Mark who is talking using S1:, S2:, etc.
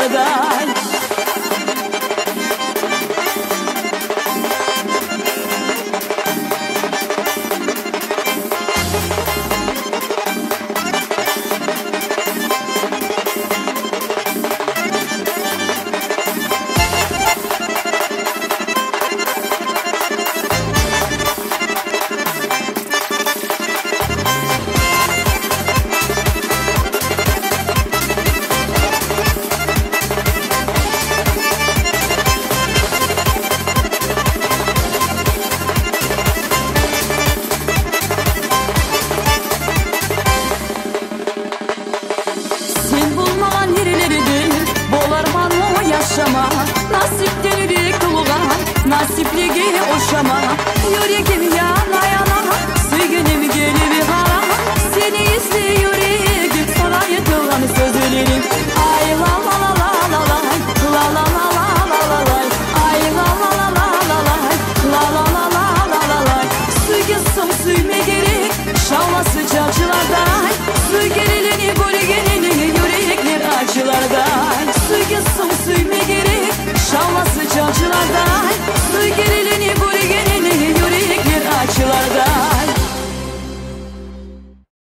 S1: çağlarda.
S2: Nasipleri kılgan, nasipligi oşama. Yüreğim yana yana, suygunim gelip hara. Seni izliyor yüreğim, sana yıkılan sözlerim. Ay la la la la la la, la la la la la la la. Ay la la la la la la, la la la la la la la. Suygusum suyma gerek, şavla sıcakçılarda.